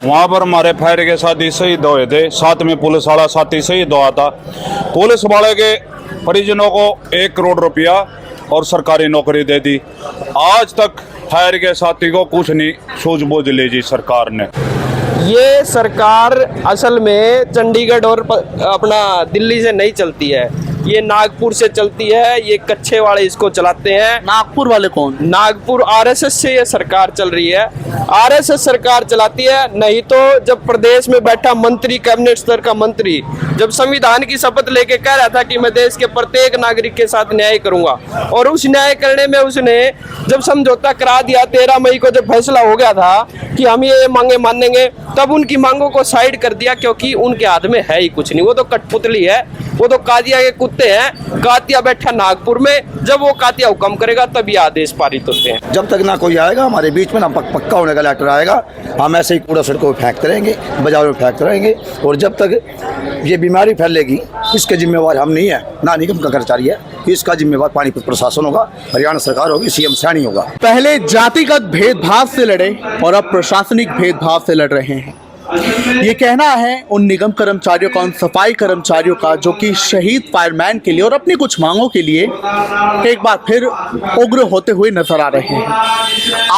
वहाँ पर हमारे फायर के साथी शहीद हुए थे, साथ में पुलिस वाला साथी शहीद हुआ था। पुलिस वाले के परिजनों को 1 करोड़ रुपया और सरकारी नौकरी दे दी। आज तक फायर के साथी को कुछ नहीं सूझबूझ ली जी सरकार ने। ये सरकार असल में चंडीगढ़ और अपना दिल्ली से नहीं चलती है, ये नागपुर से चलती है। ये कच्चे वाले इसको चलाते हैं। नागपुर वाले कौन? नागपुर आरएसएस से ये सरकार चल रही है, आरएसएस सरकार चलाती है। नहीं तो जब प्रदेश में बैठा मंत्री, कैबिनेट स्तर का मंत्री, जब संविधान की शपथ लेके कह रहा था कि मैं देश के प्रत्येक नागरिक के साथ न्याय करूंगा, और उस न्याय करने में उसने जब समझौता करा दिया, 13 मई को जब फैसला हो गया था कि हम ये मांगे मानेंगे, तब उनकी मांगों को साइड कर दिया, क्योंकि उनके हाथ में है ही कुछ नहीं। वो तो कठपुतली है, वो तो कातिया के कुत्ते हैं। कातिया बैठा नागपुर में, जब वो कातिया हुक्म करेगा तब ये आदेश पारित होते हैं। जब तक ना कोई आएगा हमारे बीच में, ना पक्का होने का लेटर आएगा, हम ऐसे ही कूड़ा सड़कों पर फेंकते रहेंगे, बाजारों में फेंकते रहेंगे। और जब तक ये बीमारी फैलेगी, इसके जिम्मेवार हम नहीं है, ना निगम का कर्मचारी है, इसका जिम्मेवार पानीपत प्रशासन होगा, हरियाणा सरकार होगी, सीएम सैनी होगा। पहले जातिगत भेदभाव से लड़े और अब प्रशासनिक भेदभाव से लड़ रहे हैं। ये कहना है उन निगम कर्मचारियों का, उन सफाई कर्मचारियों का, जो कि शहीद फायरमैन के लिए और अपनी कुछ मांगों के लिए एक बार फिर उग्र होते हुए नजर आ रहे हैं।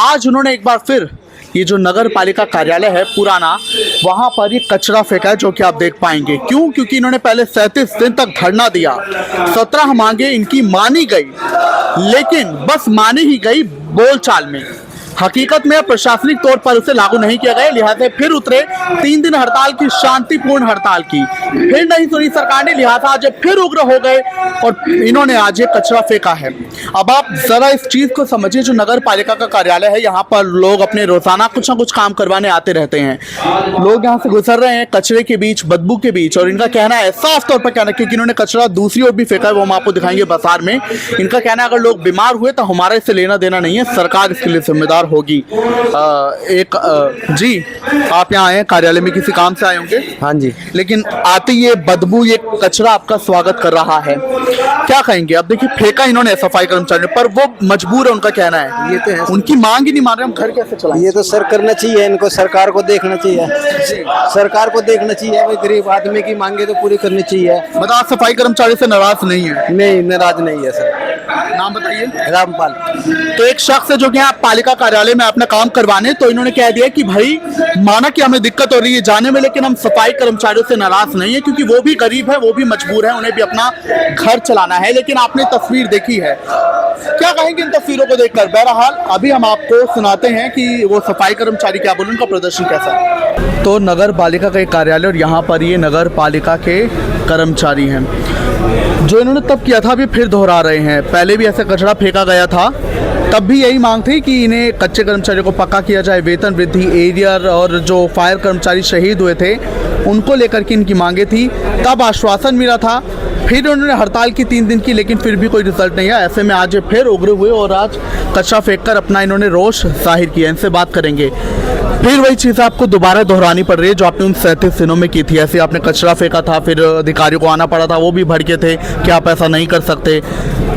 आज उन्होंने एक बार फिर ये जो नगर पालिका कार्यालय है पुराना, वहां पर ये कचरा फेंका है, जो कि आप देख पाएंगे। क्यों? क्योंकि इन्होंने पहले 37 दिन तक धरना दिया, 17 मांगे इनकी मानी गई, लेकिन बस मानी ही गई बोलचाल में। हकीकत में प्रशासनिक तौर पर उसे लागू नहीं किया गया, लिहाजा फिर उतरे 3 दिन हड़ताल की, शांतिपूर्ण हड़ताल की। फिर नहीं सुनी सरकार ने, लिहाजा आज फिर उग्र हो गए और इन्होंने आज ये कचरा फेंका है। अब आप जरा इस चीज को समझिए, जो नगर पालिका का कार्यालय है, यहाँ पर लोग अपने रोजाना कुछ ना कुछ काम करवाने आते रहते हैं। लोग यहाँ से गुजर रहे हैं कचरे के बीच, बदबू के बीच, और इनका कहना है, साफ तौर पर कहना है, क्योंकि इन्होंने कचरा दूसरी ओर भी फेंका है, वो हम आपको दिखाएंगे बाजार में। इनका कहना है अगर लोग बीमार हुए तो हमारा इससे लेना देना नहीं है, सरकार इसके लिए जिम्मेदार होगी। जी, आप यहाँ आए हैं कार्यालय में, किसी काम से आए होंगे? हाँ जी। लेकिन आते ये बदबू, ये कचरा आपका स्वागत कर रहा है, क्या कहेंगे? अब देखिए फेंका इन्होंने सफाई कर्मचारियों पर, वो मजबूर है, उनका कहना है। ये तो है, उनकी मांग ही नहीं मान रहे, हम घर कैसे चलाएं? ये तो सर करना चाहिए इनको, सरकार को देखना चाहिए, सरकार को देखना चाहिए भाई, गरीब आदमी की मांगे तो पूरी करनी चाहिए। मतलब सफाई कर्मचारी से नाराज नहीं है? नहीं, नाराज नहीं है सर। नाम बताइए। रामपाल। तो एक शख्स है जो कि यहाँ पालिका कार्यालय में अपना काम करवाने, तो इन्होंने कह दिया कि भाई माना कि हमें दिक्कत हो रही है जाने में, लेकिन हम सफाई कर्मचारियों से नाराज नहीं है, क्योंकि वो भी गरीब है, वो भी मजबूर है, उन्हें भी अपना घर चलाना है। लेकिन आपने तस्वीर देखी है, क्या कहेंगे इन तस्वीरों को देखकर? बहरहाल अभी हम आपको सुनाते हैं कि वो सफाई कर्मचारी क्या बोले, उनका प्रदर्शन कैसा है। तो नगर पालिका का एक कार्यालय, और यहाँ पर ये नगर पालिका के कर्मचारी हैं, जो इन्होंने तब किया था अभी फिर दोहरा रहे हैं। पहले भी ऐसा कचरा फेंका गया था, तब भी यही मांग थी कि इन्हें कच्चे कर्मचारियों को पक्का किया जाए, वेतन वृद्धि, एरियर, और जो फायर कर्मचारी शहीद हुए थे उनको लेकर के इनकी मांगे थी। तब आश्वासन मिला था, फिर उन्होंने हड़ताल की 3 दिन की, लेकिन फिर भी कोई रिजल्ट नहीं आया। ऐसे में आज फिर उग्र हुए और आज कचरा फेंककर अपना इन्होंने रोष जाहिर किया। इनसे बात करेंगे। फिर वही चीज़ आपको दोबारा दोहरानी पड़ रही है जो आपने उन 37 दिनों में की थी। ऐसे आपने कचरा फेंका था, फिर अधिकारियों को आना पड़ा था, वो भी भड़के थे कि आप ऐसा नहीं कर सकते,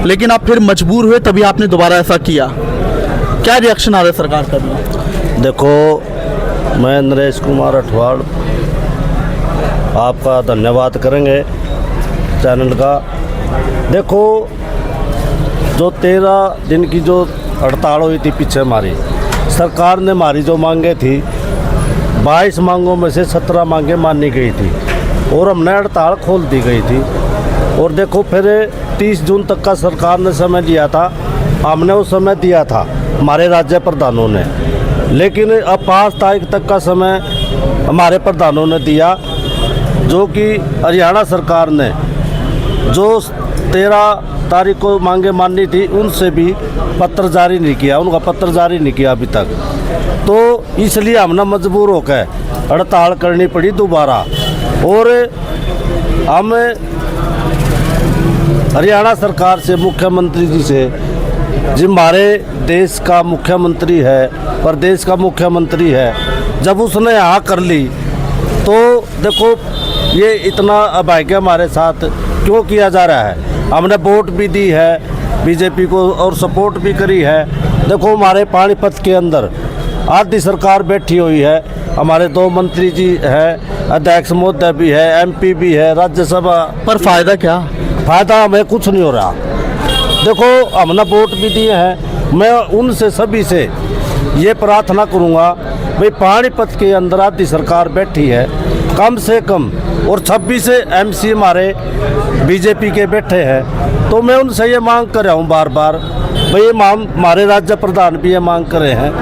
लेकिन आप फिर मजबूर हुए, तभी आपने दोबारा ऐसा किया। क्या रिएक्शन आ रहा है सरकार का? देखो, मैं नरेश कुमार अठवाड़ आपका धन्यवाद करेंगे चैनल का। देखो, जो 13 दिन की जो हड़ताल हुई थी पीछे हमारी, सरकार ने हमारी जो मांगे थी 22 मांगों में से 17 मांगे मानी गई थी और हमने हड़ताल खोल दी गई थी। और देखो, फिर 30 जून तक का सरकार ने समय दिया था, हमने उस समय दिया था हमारे राज्य प्रधानों ने, लेकिन अब 5 तारीख तक का समय हमारे प्रधानों ने दिया, जो कि हरियाणा सरकार ने जो 13 तारीख को मांगे माननी थी उनसे भी पत्र जारी नहीं किया, उनका पत्र जारी नहीं किया अभी तक। तो इसलिए हमने मजबूर होकर हड़ताल करनी पड़ी दोबारा। और हम हरियाणा सरकार से, मुख्यमंत्री जी से, जो हमारे देश का मुख्यमंत्री है, प्रदेश का मुख्यमंत्री है, जब उसने यहाँ कर ली तो देखो ये इतना अभाग्य हमारे साथ क्यों किया जा रहा है। हमने वोट भी दी है बीजेपी को और सपोर्ट भी करी है। देखो, हमारे पानीपत के अंदर आधी सरकार बैठी हुई है, हमारे 2 मंत्री जी है, अध्यक्ष महोदय भी है, MP भी है, राज्यसभा। पर फायदा क्या? फायदा हमें कुछ नहीं हो रहा। देखो हमने वोट भी दिए हैं। मैं उनसे सभी से ये प्रार्थना करूँगा, भाई पानीपत के अंदर आधी सरकार बैठी है कम से कम, और 26 MC हमारे BJP के बैठे हैं। तो मैं उनसे ये मांग कर रहा हूँ बार बार, भाई हमारे राज्य प्रधान भी ये मांग कर रहे हैं,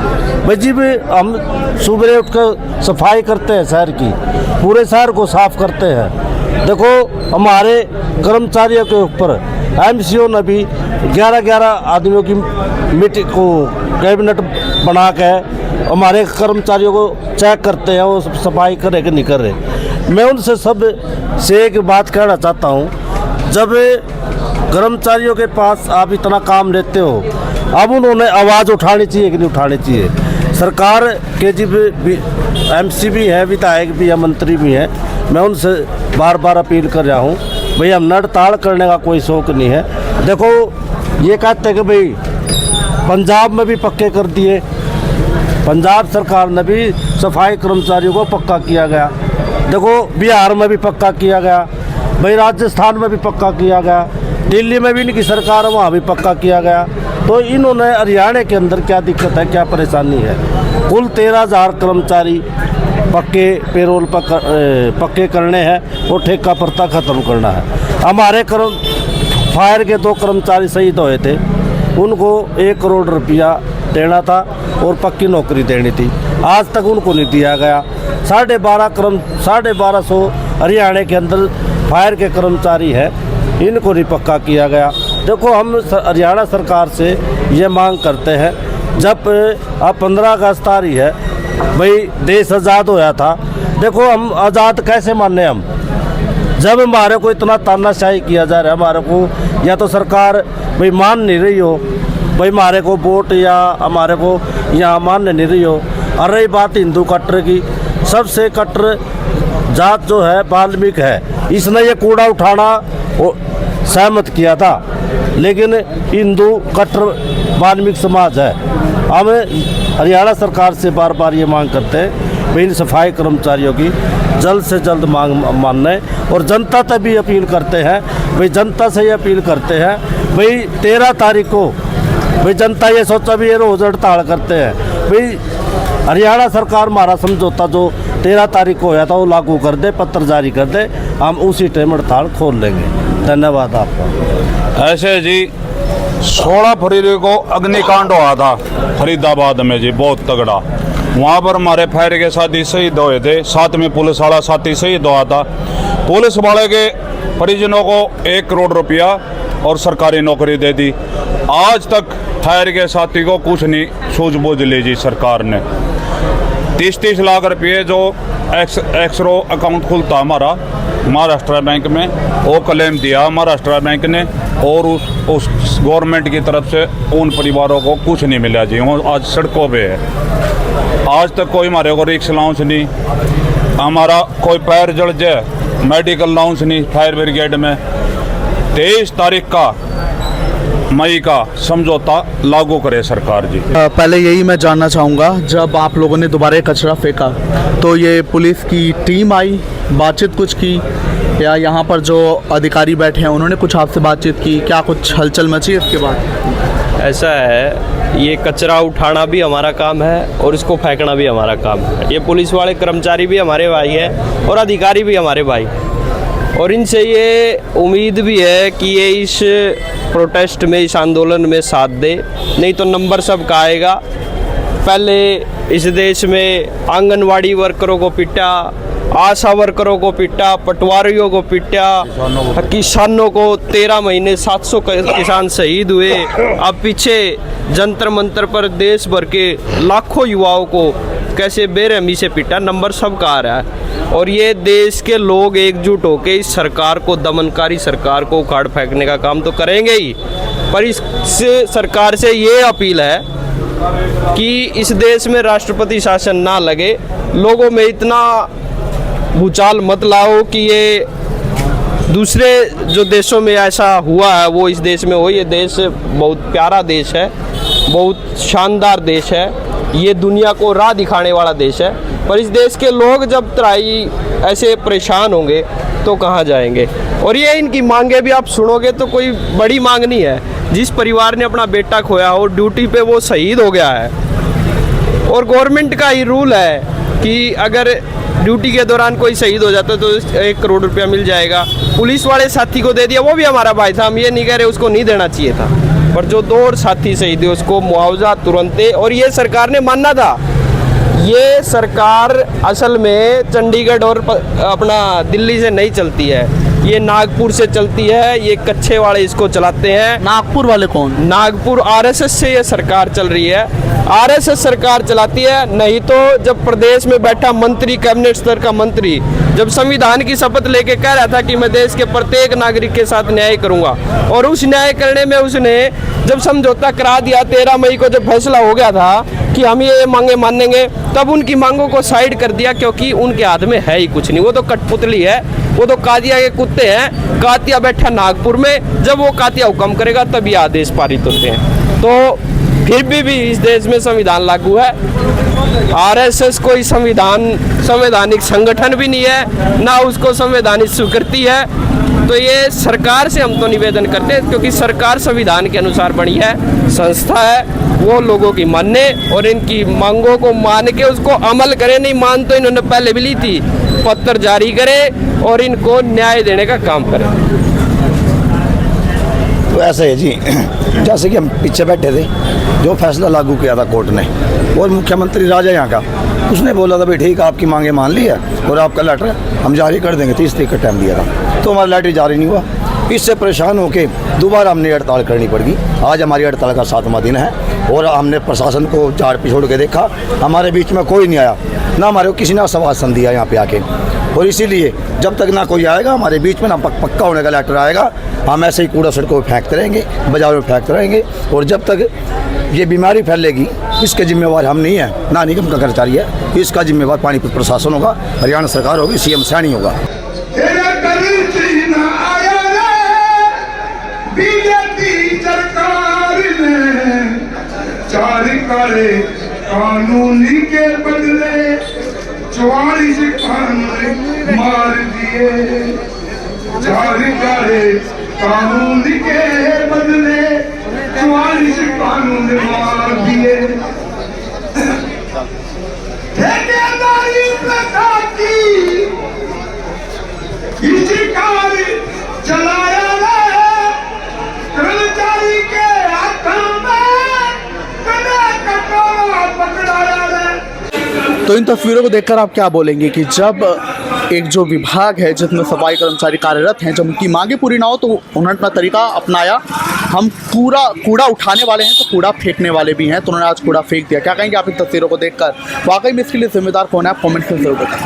भाई जी भी हम सुबह उठकर सफाई करते हैं शहर की, पूरे शहर को साफ करते हैं। देखो हमारे कर्मचारियों के ऊपर MCO ने भी 11-11 आदमियों की मीटिंग को कैबिनेट बना के हमारे कर्मचारियों को चेक करते हैं वो सफाई करे कि नहीं कर रहे। मैं उनसे सब से एक बात कहना चाहता हूँ, जब कर्मचारियों के पास आप इतना काम लेते हो, अब उन्होंने आवाज़ उठानी चाहिए कि नहीं उठानी चाहिए। सरकार के जी भी MC भी है, विधायक भी है, मंत्री भी हैं। मैं उनसे बार बार अपील कर रहा हूँ, भाई हम हड़ताल करने का कोई शौक नहीं है। देखो ये कहते हैं कि भाई पंजाब में भी पक्के कर दिए, पंजाब सरकार ने भी सफाई कर्मचारियों को पक्का किया गया। देखो बिहार में भी पक्का किया गया, भाई राजस्थान में भी पक्का किया गया, दिल्ली में भी इनकी सरकार है वहाँ भी पक्का किया गया। तो इन्होंने हरियाणा के अंदर क्या दिक्कत है, क्या परेशानी है? कुल 13,000 कर्मचारी पक्के पेरोल पर पक्के करने हैं और ठेका प्रथा ख़त्म करना है। हमारे फायर के 2 कर्मचारी शहीद हुए थे, उनको 1 करोड़ रुपया देना था और पक्की नौकरी देनी थी, आज तक उनको नहीं दिया गया। 1250 हरियाणा के अंदर फायर के कर्मचारी हैं, इनको नहीं पक्का किया गया। देखो हम हरियाणा सरकार से ये मांग करते हैं, जब अब 15 अगस्त आ रही है, भाई देश आज़ाद होया था। देखो हम आज़ाद कैसे माने हम, जब हमारे को इतना तानाशाही किया जा रहा है, हमारे को या तो सरकार भाई मान नहीं रही हो, भाई हमारे को वोट या हमारे को यहाँ मान नहीं रही हो। और रही बात हिंदू कट्टर की, सबसे कट्टर जात जो है वाल्मीकि है, इसने ये कूड़ा उठाना सहमत किया था, लेकिन हिंदू कट्टर वाल्मीकि समाज है। हम हरियाणा सरकार से बार बार ये मांग करते हैं भाई इन सफाई कर्मचारियों की जल्द से जल्द मांग मानने, और जनता तक भी अपील करते हैं, भाई जनता से ये अपील करते हैं भाई 13 तारीख को भाई जनता ये सोचा भी ये रोज हड़ताल करते हैं, भाई हरियाणा सरकार हमारा समझौता जो 13 तारीख को होया था वो लागू कर दे, पत्र जारी कर दे, हम उसी टाइम हड़ताल खोल लेंगे। धन्यवाद आपका। ऐसे जी 16 फरवरी को अग्निकांड हुआ था फरीदाबाद में जी, बहुत तगड़ा। वहाँ पर हमारे फायर के साथी शहीद हुए थे, साथ में पुलिस वाला साथी शहीद हुआ था। पुलिस वाले के परिजनों को 1 करोड़ रुपया और सरकारी नौकरी दे दी। आज तक फायर के साथी को कुछ नहीं सूझबूझ ली जी सरकार ने। 30-30 लाख रुपये जो एक्सरो अकाउंट खुलता हमारा महाराष्ट्र बैंक में, वो क्लेम दिया महाराष्ट्र बैंक ने, और उस गवर्नमेंट की तरफ से उन परिवारों को कुछ नहीं मिला जी। वो आज सड़कों पे है, आज तक कोई हमारे को रिक्स अलाउंस नहीं, हमारा कोई पैर जल जाए मेडिकल अलाउंस नहीं फायर ब्रिगेड में। 23 तारीख का मई का समझौता लागू करे सरकार जी। पहले यही मैं जानना चाहूँगा, जब आप लोगों ने दोबारा कचरा फेंका तो ये पुलिस की टीम आई, बातचीत कुछ की, या यहाँ पर जो अधिकारी बैठे हैं उन्होंने कुछ आपसे बातचीत की, क्या कुछ हलचल मची इसके बाद? ऐसा है, ये कचरा उठाना भी हमारा काम है और इसको फेंकना भी हमारा काम है। ये पुलिस वाले कर्मचारी भी हमारे भाई हैं और अधिकारी भी हमारे भाई, और इनसे ये उम्मीद भी है कि ये इस प्रोटेस्ट में, इस आंदोलन में साथ दे, नहीं तो नंबर सबका आएगा। पहले इस देश में आंगनवाड़ी वर्करों को पिटा, आशा वर्करों को पिटा, पटवारियों को पिटा, किसानों को 13 महीने 700 किसान शहीद हुए। अब पीछे जंतर मंतर पर देश भर के लाखों युवाओं को कैसे बेरहमी से पिटा, नंबर सबका आ रहा है। और ये देश के लोग एकजुट होकर इस सरकार को, दमनकारी सरकार को उखाड़ फेंकने का काम तो करेंगे ही, पर इस सरकार से ये अपील है कि इस देश में राष्ट्रपति शासन ना लगे, लोगों में इतना भूचाल मत लाओ कि ये दूसरे जो देशों में ऐसा हुआ है वो इस देश में हो। ये देश बहुत प्यारा देश है, बहुत शानदार देश है, ये दुनिया को राह दिखाने वाला देश है, पर इस देश के लोग जब त्राई ऐसे परेशान होंगे तो कहाँ जाएंगे। और ये इनकी मांगे भी आप सुनोगे तो कोई बड़ी मांग नहीं है। जिस परिवार ने अपना बेटा खोया और ड्यूटी पे वो शहीद हो गया है, और गवर्नमेंट का ही रूल है कि अगर ड्यूटी के दौरान कोई शहीद हो जाता है तो 1 करोड़ रुपया मिल जाएगा। पुलिस वाले साथी को दे दिया, वो भी हमारा भाई था, हम ये नहीं कह रहे उसको नहीं देना चाहिए था, पर जो 2 और साथी शहीद हुए उसको मुआवजा तुरंत दे। और ये सरकार ने मानना था। ये सरकार असल में चंडीगढ़ और अपना दिल्ली से नहीं चलती है, ये नागपुर से चलती है। ये कच्चे वाले इसको चलाते हैं। नागपुर वाले कौन? नागपुर आरएसएस से ये सरकार चल रही है, आरएसएस सरकार चलाती है। नहीं तो जब प्रदेश में बैठा मंत्री, कैबिनेट स्तर का मंत्री, जब संविधान की शपथ लेके कह रहा था कि मैं देश के प्रत्येक नागरिक के साथ न्याय करूंगा, और उस न्याय करने में उसने जब समझौता करा दिया 13 मई को, जब फैसला हो गया था कि हम ये मांगे मानेंगे, तब उनकी मांगों को साइड कर दिया, क्योंकि उनके हाथ में है ही कुछ नहीं। वो तो कठपुतली है, वो तो कातिया के कुत्ते हैं। कातिया बैठा नागपुर में, जब वो कातिया हुक्म करेगा तब ये आदेश पारित होते हैं। तो फिर भी इस देश में संविधान लागू है। आरएसएस कोई संवैधानिक संगठन भी नहीं है, ना उसको संवैधानिक स्वीकृति है। तो ये सरकार से हम तो निवेदन करते हैं, क्योंकि सरकार संविधान के अनुसार बनी है, संस्था है, वो लोगों की माने और इनकी मांगों को मान के उसको अमल करे। नहीं मान तो इन्होंने पहले भी ली थी, पत्र जारी करे और इनको न्याय देने का काम करे। तो ऐसे है जी, जैसे कि हम पीछे बैठे थे, जो फैसला लागू किया था कोर्ट ने, और मुख्यमंत्री राजा यहाँ का, उसने बोला था भाई ठीक है आपकी मांगे मान ली है और आपका लेटर हम जारी कर देंगे, 30 तारीख का टाइम दिया था, तो हमारा लेटर जारी नहीं हुआ। इससे परेशान होकर दोबारा हमने हड़ताल करनी पड़गी। आज हमारी हड़ताल का 7वां दिन है और हमने प्रशासन को झाड़ पिछोड़ के देखा, हमारे बीच में कोई नहीं आया, ना हमारे को किसी ने आश्वासन दिया यहाँ पे आके। और इसीलिए जब तक ना कोई आएगा हमारे बीच में, ना पक्का होने का लेटर आएगा, हम ऐसे ही कूड़ा सड़कों पर फेंकते रहेंगे, बाजारों में फेंकते रहेंगे। और जब तक ये बीमारी फैलेगी इसके जिम्मेवार हम नहीं है, ना निगम का कर्मचारी है, इसका जिम्मेवार पानीपत प्रशासन होगा, हरियाणा सरकार होगी, सीएम सैनी होगा। कानूनी के बदले 44 कानून मार दिए, 4 कानूनी के बदले 44 कानून मार दिए। ठेकेदारी प्रथा की इसी कार्य चलाया है, कर्मचारी के हाथों में कड़ा कटोरा पकड़ाया है। तो इन तस्वीरों को देखकर आप क्या बोलेंगे कि जब एक जो विभाग है जिसमें सफाई कर्मचारी कार्यरत हैं, जब उनकी मांगे पूरी ना हो तो उन्होंने अपना तरीका अपनाया, हम कूड़ा उठाने वाले हैं तो कूड़ा फेंकने वाले भी हैं, तो उन्होंने आज कूड़ा फेंक दिया। क्या कहेंगे आप इन तस्वीरों को देखकर? वाकई में इसके लिए जिम्मेदार कौन है, आप कमेंट में जरूर बताएं।